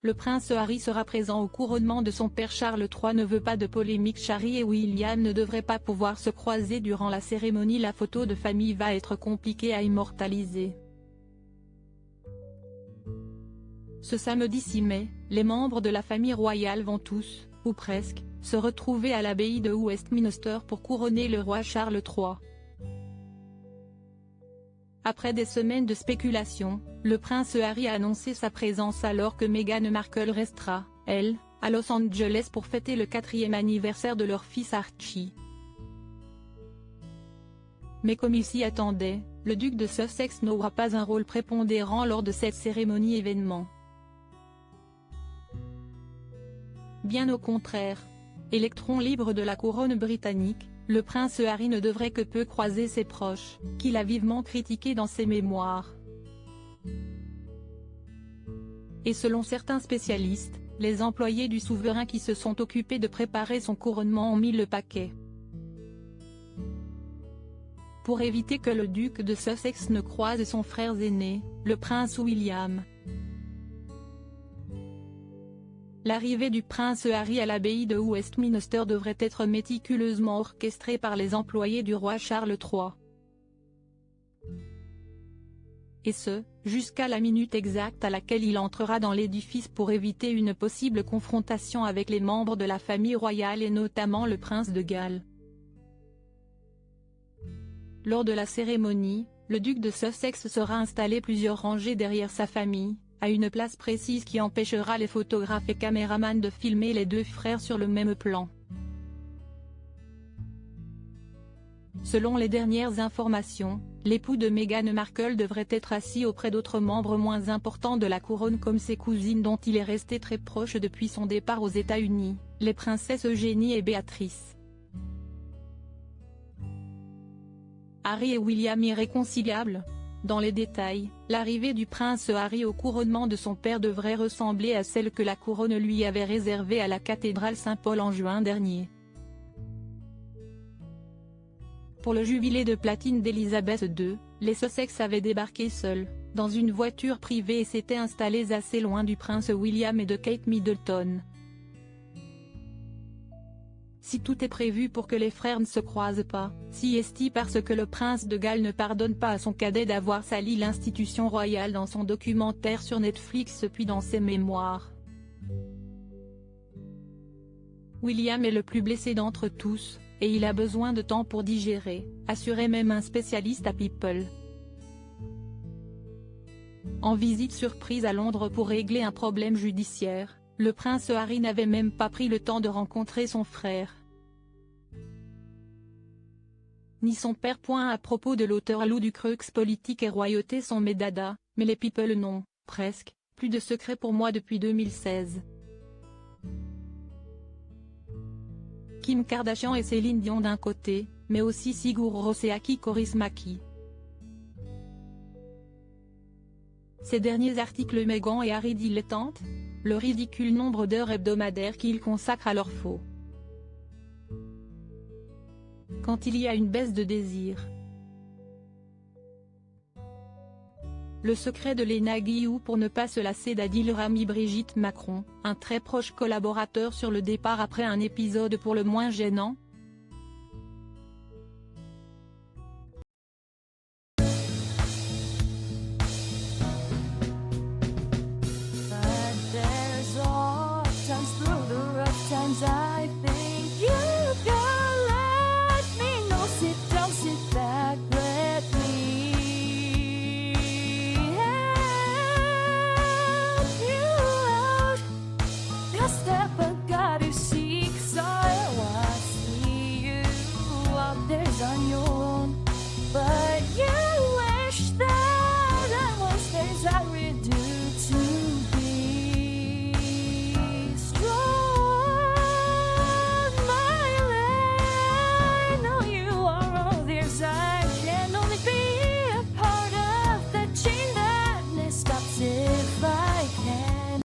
le prince Harry sera présent au couronnement de son père Charles III. Ne veut pas de polémique. Harry et William ne devraient pas pouvoir se croiser durant la cérémonie. La photo de famille va être compliquée à immortaliser. Ce samedi 6 mai, les membres de la famille royale vont tous, ou presque, se retrouver à l'abbaye de Westminster pour couronner le roi Charles III. Après des semaines de spéculation, le prince Harry a annoncé sa présence alors que Meghan Markle restera, elle, à Los Angeles pour fêter le 4e anniversaire de leur fils Archie. Mais comme il s'y attendait, le duc de Sussex n'aura pas un rôle prépondérant lors de cette cérémonie événement. Bien au contraire. Électron libre de la couronne britannique, le prince Harry ne devrait que peu croiser ses proches, qu'il a vivement critiqués dans ses mémoires. Et selon certains spécialistes, les employés du souverain qui se sont occupés de préparer son couronnement ont mis le paquet. Pour éviter que le duc de Sussex ne croise son frère aîné, le prince William. L'arrivée du prince Harry à l'abbaye de Westminster devrait être méticuleusement orchestrée par les employés du roi Charles III. Et ce, jusqu'à la minute exacte à laquelle il entrera dans l'édifice pour éviter une possible confrontation avec les membres de la famille royale et notamment le prince de Galles. Lors de la cérémonie, le duc de Sussex sera installé plusieurs rangées derrière sa famille, à une place précise qui empêchera les photographes et caméramans de filmer les deux frères sur le même plan. Selon les dernières informations, l'époux de Meghan Markle devrait être assis auprès d'autres membres moins importants de la couronne comme ses cousines dont il est resté très proche depuis son départ aux États-Unis, les princesses Eugénie et Béatrice. Harry et William irréconciliables? Dans les détails, l'arrivée du prince Harry au couronnement de son père devrait ressembler à celle que la couronne lui avait réservée à la cathédrale Saint-Paul en juin dernier. Pour le jubilé de platine d'Élisabeth II, les Sussex avaient débarqué seuls, dans une voiture privée et s'étaient installés assez loin du prince William et de Kate Middleton. Si tout est prévu pour que les frères ne se croisent pas, si est-il parce que le prince de Galles ne pardonne pas à son cadet d'avoir sali l'institution royale dans son documentaire sur Netflix puis dans ses mémoires. William est le plus blessé d'entre tous, et il a besoin de temps pour digérer, assurait même un spécialiste à People. En visite surprise à Londres pour régler un problème judiciaire, le prince Harry n'avait même pas pris le temps de rencontrer son frère. Ni son père. À propos de l'auteur Lou Ducreux, politique et royauté sont mes dadas, mais les people non, presque, plus de secret pour moi depuis 2016. Kim Kardashian et Céline Dion d'un côté, mais aussi Sigur Rós et Aki Kaurismäki. Ces derniers articles Meghan et Harry dilettantes? Le ridicule nombre d'heures hebdomadaires qu'ils consacrent à leur faux. Quand il y a une baisse de désir. Le secret de Léna Guillou pour ne pas se lasser d'Adil Rami. Brigitte Macron, un très proche collaborateur sur le départ après un épisode pour le moins gênant,